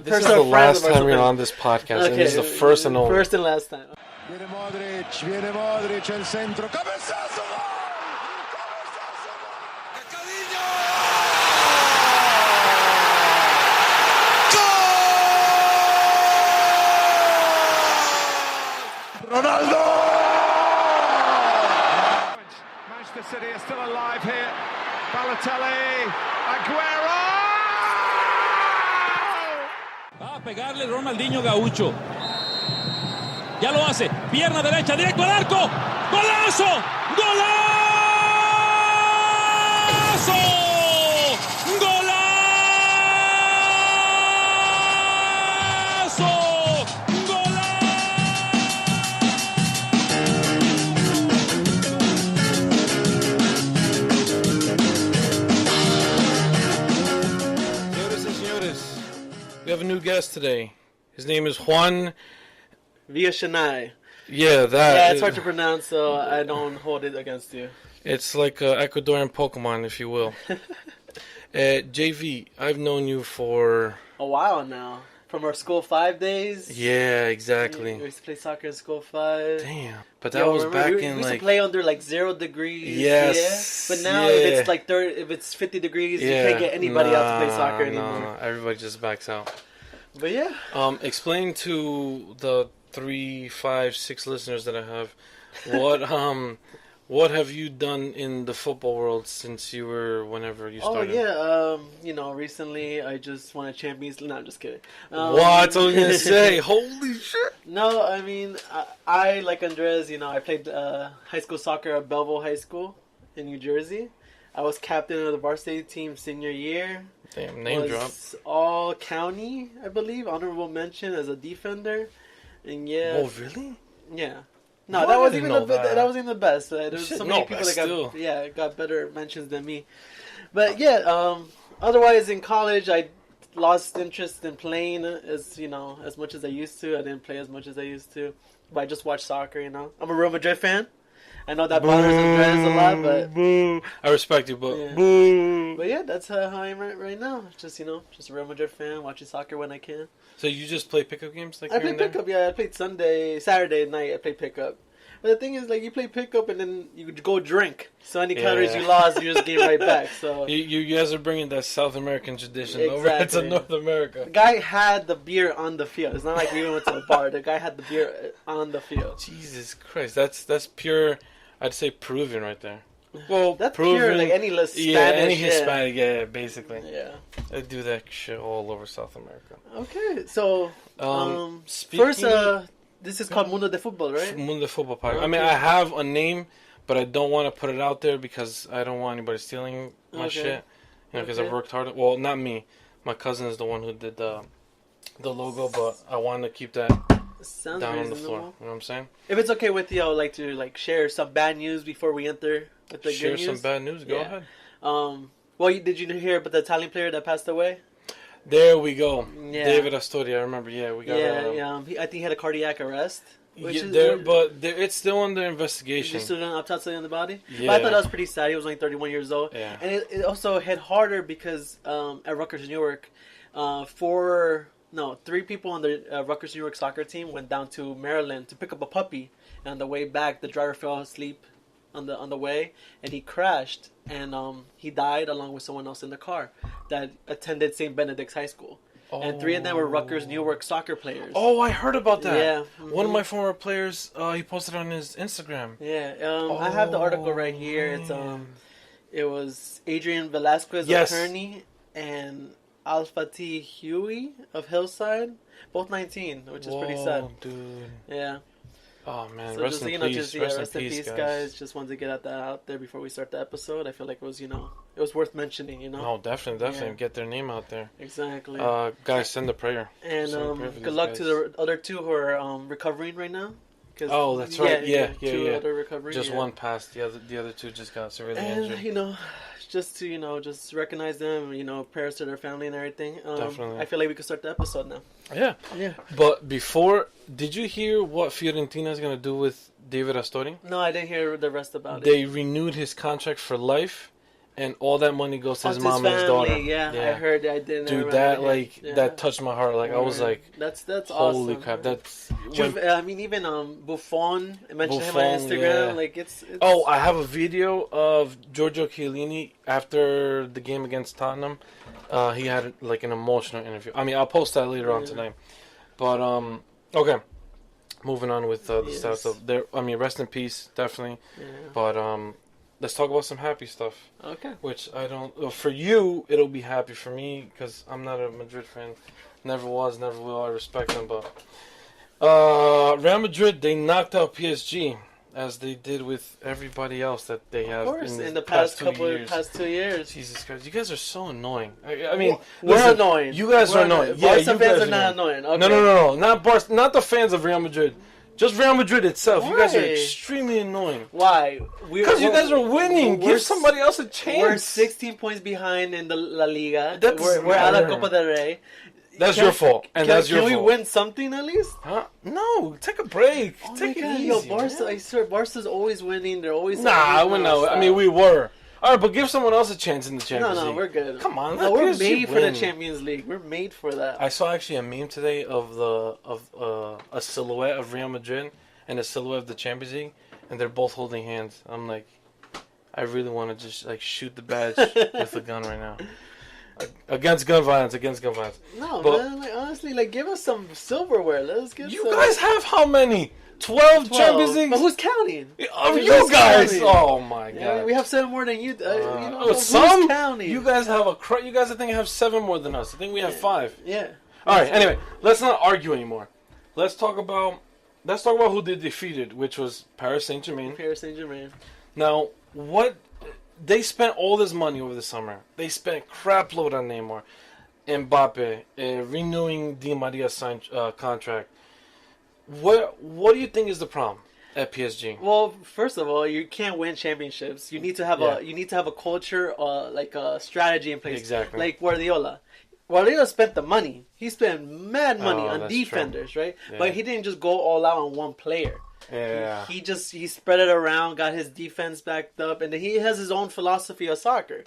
This is the last time you're on this podcast, and this is the first and only. First and last time. Viene Modric, el centro, cabezazo, gol! Ronaldo! Manchester City are still alive here. Balotelli, Aguero! Va a pegarle Ronaldinho Gaucho. Ya lo hace. Pierna derecha, directo al arco. ¡Golazo! ¡Golazo! ¡Golazo! We have a new guest today. His name is Juan Villashanay. Yeah, that. Yeah, it's hard to pronounce, so I don't hold it against you. It's like an Ecuadorian Pokemon, if you will. JV, I've known you for a while now. From our school 5 days. Yeah, exactly. We used to play soccer in school 5. Damn. But that was back in we used to play under like 0 degrees. Yes. Yeah? But now if it's like if it's 50 degrees, you can't get anybody out to play soccer anymore. No, everybody just backs out. But yeah. Explain to the 3, 5, 6 listeners that I have what have you done in the football world since you were whenever you started? Oh yeah, recently I just won a Champions League. No, I'm just kidding. What? I was gonna say, holy shit. No, I mean I like Andres. I played high school soccer at Belleville High School in New Jersey. I was captain of the varsity team senior year. Damn, name drop. All county, I believe. Honorable mention as a defender. And yeah. Oh really? Yeah. No, that wasn't even that wasn't even the best. There was so many people that got better mentions than me. But yeah, otherwise in college I lost interest in playing as much as I used to. I didn't play as much as I used to. But I just watched soccer, I'm a Real Madrid fan. I know that bothers Andres a lot, but I respect you, but But yeah, that's how I'm right now. Just just a Real Madrid fan, watching soccer when I can. So you just play pickup games? I play pickup, yeah. I played Saturday night I played pickup. But the thing is, you play pickup and then you go drink. So any calories you lost, you just gain right back. So you guys are bringing that South American tradition over to North America. The guy had the beer on the field. It's not like we even went to the bar. The guy had the beer on the field. Jesus Christ, that's pure. I'd say Peruvian right there. Well, that's Peruvian, pure, like any Spanish. Hispanic, basically. Yeah. They do that shit all over South America. Okay, so first, this is called Mundo de Futbol, right? Mundo de Futbol. Okay. I mean, I have a name, but I don't want to put it out there because I don't want anybody stealing my shit. Because I've worked hard. Well, not me. My cousin is the one who did the logo, but I want to keep that down on the floor. You know what I'm saying? If it's okay with you, I would like to share some bad news before we enter with the share good news. Some bad news. Go ahead. Well, did you hear about the Italian player that passed away? There we go. Yeah. David Astori, I remember. Yeah, we got. I think he had a cardiac arrest. It's still under investigation. Is still an autopsy on the body? Yeah. But I thought that was pretty sad. He was only 31 years old. Yeah. And it also hit harder because at Rutgers Newark, 3 people on the Rutgers Newark soccer team went down to Maryland to pick up a puppy. And on the way back, the driver fell asleep on the way, and he crashed, and he died along with someone else in the car that attended St. Benedict's High School. Oh. And 3 of them were Rutgers Newark soccer players. Oh, I heard about that. Yeah. Mm-hmm. One of my former players, he posted on his Instagram. Yeah. I have the article right here. It's it was Adrian Velasquez of Kearney and Alfati Huey of Hillside, both 19, which is pretty sad. Dude. Yeah. Oh man, so rest in peace. Rest in peace, guys. Just wanted to get that out there before we start the episode. I feel like it was, it was worth mentioning, Oh, definitely, get their name out there. Exactly. Guys, send a prayer. And good luck to the other 2 who are recovering right now. Oh, that's right. Yeah. Other recovering. Just one passed. The other 2 just got severely injured. Just to just recognize them, prayers to their family and everything. Definitely. I feel like we could start the episode now. Yeah. But before, did you hear what Fiorentina is gonna do with David Astori? No, I didn't hear the rest about They renewed his contract for life, and all that money goes to his mom and his daughter. Yeah, I heard. I didn't. Dude, that that touched my heart. Like I was like, that's holy awesome. crap! That's. I mean, even Buffon. I mentioned him on Instagram. Like it's. Oh, I have a video of Giorgio Chiellini after the game against Tottenham. He had like an emotional interview. I mean, I'll post that later on tonight. But okay, moving on with the stuff. So there, I mean, rest in peace, definitely. Yeah. But let's talk about some happy stuff. Okay. Which I don't. Well, for you, it'll be happy. For me, because I'm not a Madrid fan. Never was, never will. I respect them, but Real Madrid, they knocked out PSG as they did with everybody else that they have. Of course, in the past 2 years. Jesus Christ, you guys are so annoying. I mean, we're annoying. You guys are annoying. Yeah, Barca fans are not annoying. Okay. No, not Barca, not the fans of Real Madrid. Just Real Madrid itself. Why? You guys are extremely annoying. Why? Because you guys are winning. Give somebody else a chance. We're 16 points behind in the La Liga. We're out of Copa del Rey. That's your fault, and that's your fault. Can we win something at least? Huh? No, take a break. Take it easy. Yo, Barca, I swear, Barca's always winning. They're always I mean, we were. All right, but give someone else a chance in the Champions League. No, we're good. Come on, no, we're made for the Champions League. We're made for that. I saw actually a meme today of a silhouette of Real Madrid and a silhouette of the Champions League, and they're both holding hands. I'm like, I really want to just like shoot the badge with a gun right now. Against gun violence. No, but, man. Like, honestly, like give us some silverware. Let's get. You guys have how many? 12 Champions Leagues. But who's counting? You guys. Counting? Oh my god. Yeah, we have 7 more than you. Some. Who's counting? You guys have You guys, I think, have 7 more than us. I think we have 5. Yeah. All right. Anyway, let's not argue anymore. Let's talk about who they defeated, which was Paris Saint-Germain. Now, what? They spent all this money over the summer. They spent crap load on Neymar, Mbappe, renewing Di Maria's contract. What do you think is the problem at PSG? Well, first of all, you can't win championships. You need to have a culture, like a strategy in place. Exactly. Like Guardiola. Guardiola spent the money. He spent mad money on defenders, right? Yeah. But he didn't just go all out on one player. Yeah. He spread it around, got his defense backed up, and he has his own philosophy of soccer.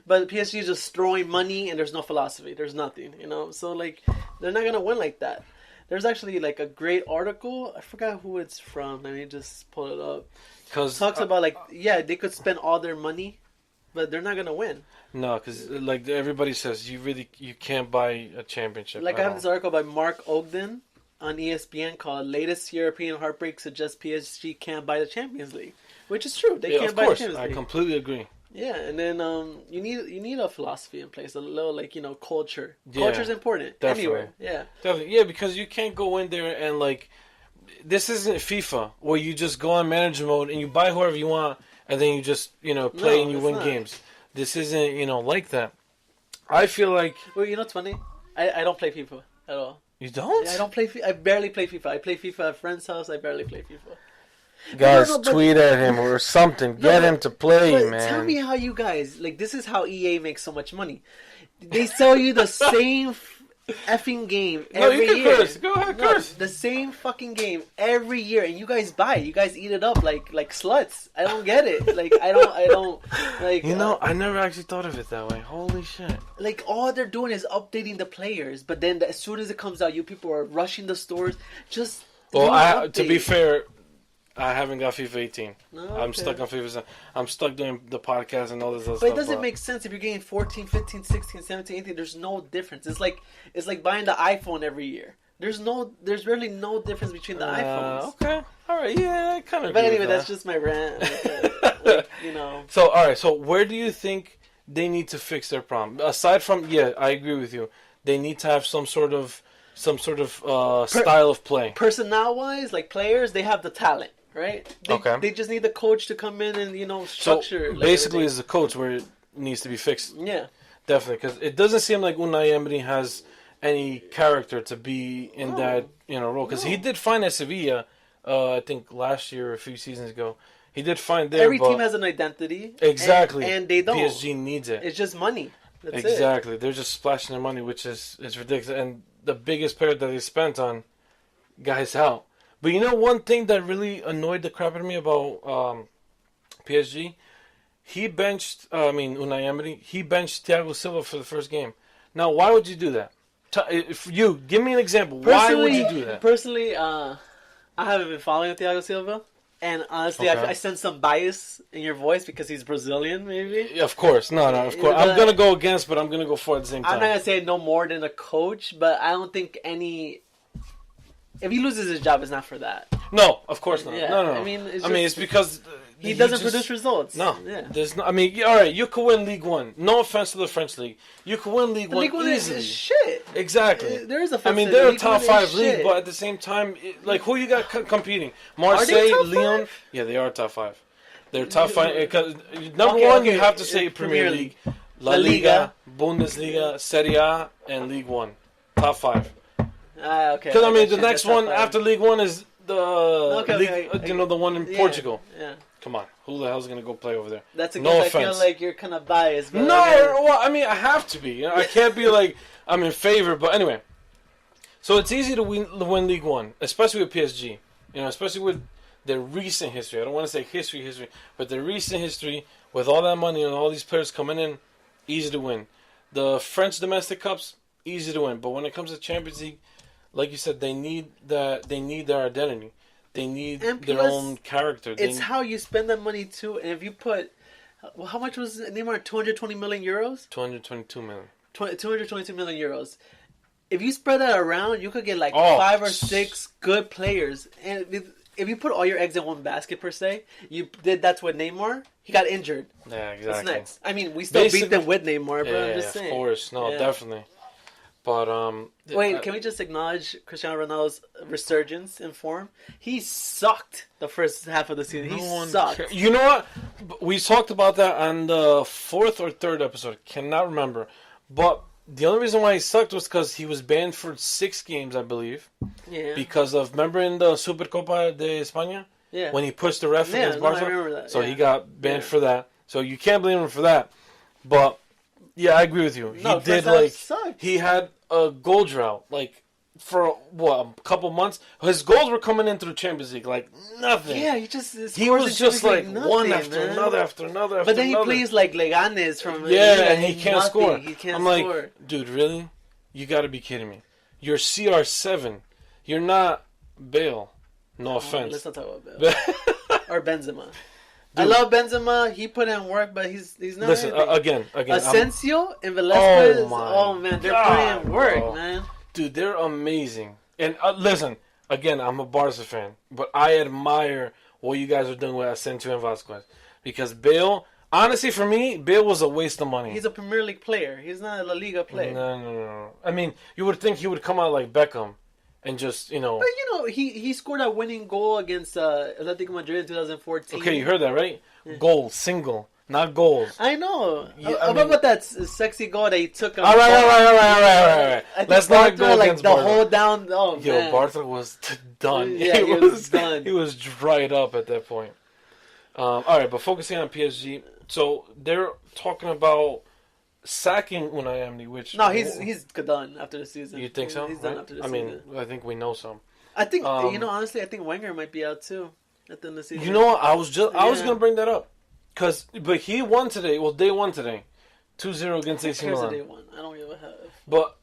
But PSG is just throwing money, and there's no philosophy. There's nothing, So, like, they're not going to win like that. There's actually, like, a great article. I forgot who it's from. Let me just pull it up. It talks about, like, they could spend all their money, but they're not going to win. No, because, like, everybody says, you can't buy a championship. Like, I have this article by Mark Ogden on ESPN called "Latest European Heartbreak Suggests PSG Can't Buy the Champions League," which is true. They can't buy the Champions League. I completely agree. Yeah, and then you need a philosophy in place, a little culture. Yeah, culture's important anywhere. Yeah, definitely. Yeah, because you can't go in there and like this isn't FIFA where you just go on manager mode and you buy whoever you want and then you just play and you win games. This isn't like that. I feel like you know what's funny? I don't play FIFA at all. You don't? Yeah, I don't play FIFA. I barely play FIFA. I play FIFA at a friend's house. I barely play FIFA. Guys, tweet at him or something. Get him to play, man. Tell me how you guys... this is how EA makes so much money. They sell you the same effing game every year. Curse. Go ahead, curse. The same fucking game every year, and you guys buy it. You guys eat it up like sluts. I don't get it. I don't like. I never actually thought of it that way. Holy shit! Like all they're doing is updating the players, but then as soon as it comes out, you people are rushing the stores. Just to be fair, I haven't got FIFA 18. No, okay. I'm stuck on FIFA. I'm stuck doing the podcast and all this other stuff. But it doesn't make sense if you're getting 14, 15, 16, 17, 18. There's no difference. It's like buying the iPhone every year. There's really no difference between the iPhones. Okay. All right. Yeah, I kind of. But anyway, that's just my rant. So all right. So where do you think they need to fix their problem? Aside from I agree with you. They need to have some sort of style of play. Personnel-wise, like players, they have the talent. Right? They just need the coach to come in and, structure. So, basically, it's the coach where it needs to be fixed. Yeah. Definitely. Because it doesn't seem like Unai Emery has any character to be in that, role. Because he did fine at Sevilla, I think last year or a few seasons ago. He did fine there. Every team has an identity. Exactly. And they don't. PSG needs it. It's just money. That's exactly. They're just splashing their money, which is ridiculous. And the biggest player that they spent on, guys out. But one thing that really annoyed the crap out of me about PSG, he benched. Unai Emery. He benched Thiago Silva for the first game. Now, why would you do that? If you give me an example, why would you do that? Personally, I haven't been following Thiago Silva, and honestly, I sense some bias in your voice because he's Brazilian, maybe. Yeah, of course, no, of course. I'm gonna go against, but I'm gonna go for at the same time. I'm not gonna say no more than a coach, but I don't think any. If he loses his job, it's not for that. No, of course not. Yeah. No. I mean, it's because he doesn't produce results. No, yeah. There's no. All right, you could win League One. No offense to the French league, you could win League One easily. Is shit. Exactly. There is a. They're a top 5 league, but at the same time, who you got competing? Marseille, Lyon. Yeah, they are top 5. They're top 5. Number one, you have to say Premier League, La Liga, Bundesliga, Serie A, and League One. Top 5. Okay. Because the next one after League One is the the one in Portugal. Yeah. Come on, who the hell's gonna go play over there? That's I feel like you're kind of biased. But I have to be. I can't be like I'm in favor. But anyway, so it's easy to win League One, especially with PSG. Especially with their recent history. I don't want to say history, but their recent history with all that money and all these players coming in, easy to win. The French domestic cups, easy to win. But when it comes to Champions League, like you said, they need that. They need their identity. They need their own character. It's how you spend that money too. And if you put, how much was Neymar? 220 million euros. 222 million. 222 million euros. If you spread that around, you could get 5 or 6 good players. And if you put all your eggs in one basket per se, that's what Neymar. He got injured. Yeah, exactly. What's next? We still beat them with Neymar, but I'm just saying. Of course, definitely. But wait, can we just acknowledge Cristiano Ronaldo's resurgence in form? He sucked the first half of the season. He sucked. You know what? We talked about that on the 4th or 3rd episode. Cannot remember. But the only reason why he sucked was because he was banned for 6 games, I believe. Yeah. Because of, remember in the Supercopa de España? Yeah. When he pushed the ref against Barca? I remember that. So he got banned for that. So you can't blame him for that. But yeah, I agree with you. He had a goal drought, for a couple months. His goals were coming in through Champions League, nothing. Yeah, he was just one after another. But then he plays like Leganes from and he can't score. He can't I'm score. Dude, really? You got to be kidding me. You're CR7. You're not Bale. No offense. Let's not talk about Bale or Benzema. Dude. I love Benzema. He put in work, but he's not. Listen, again. Asensio and Velasquez. Oh man, they're putting work, bro. Man. Dude, they're amazing. And listen, again, I'm a Barca fan, but I admire what you guys are doing with Asensio and Velasquez because Bale. Honestly, for me, Bale was a waste of money. He's a Premier League player. He's not a La Liga player. No. You would think he would come out like Beckham. And just, But, he scored a winning goal against Atletico Madrid in 2014. Okay, you heard that, right? Yeah. Goal, single, not goals. I know. About that sexy goal that he took. All right. Let's not go against the whole down. Oh, man. Barca was done. Yeah, he was done. He was dried up at that point. All right, but focusing on PSG. So, they're talking about sacking Unai Emery, which he's done after the season. You think so? He's done after the season. I think we know some. I think honestly, I think Wenger might be out too at the end of the season. You know what? I was gonna bring that up but he won today. Well, they won today, 2-0 against AC Milan. They won. I don't give a hell. But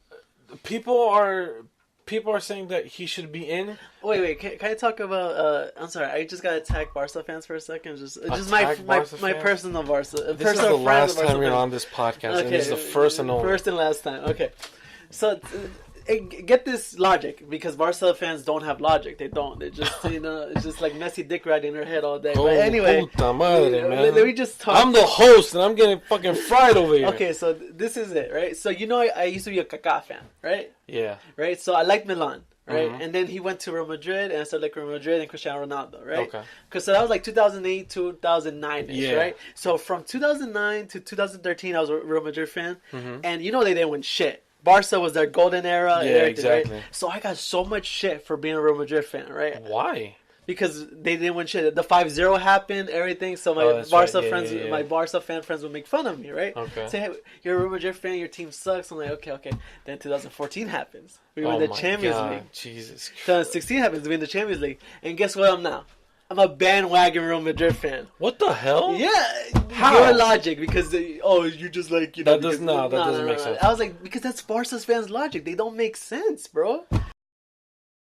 people are saying that he should be in. Wait. Can I talk about? I'm sorry. I just got to attack Barca fans for a second. Just my personal Barca. This is the last time you're on this podcast, and this is the first and only. First and last time. Okay. So get this logic because Barca fans don't have logic. They don't. They just it's just like messy dick riding in their head all day. But anyway, puta madre, man. Let me just talk. I'm the host, and I'm getting fucking fried over here. Okay, so this is it, right? So I used to be a Kaká fan, right? Yeah. Right. So I liked Milan. Right, and then he went to Real Madrid, and I started like Real Madrid and Cristiano Ronaldo, right? Okay. Because that was like 2008, 2009-ish, right? So from 2009 to 2013, I was a Real Madrid fan, and they didn't win shit. Barca was their golden era. Yeah, exactly. Right? So I got so much shit for being a Real Madrid fan, right? Why? Because they didn't win shit. The 5-0 happened, everything. So my my Barca fan friends would make fun of me, right? Okay. Say, hey, you're a Real Madrid fan, your team sucks. I'm like, okay. Then 2014 happens. We win the Champions League. Jesus Christ. 2016 happens, we win the Champions League. And guess what I'm now? I'm a bandwagon Real Madrid fan. What the hell? Yeah. How? Your logic, because you're just like, you know. That doesn't make sense. I was like, because that's Barca's fans' logic. They don't make sense, bro.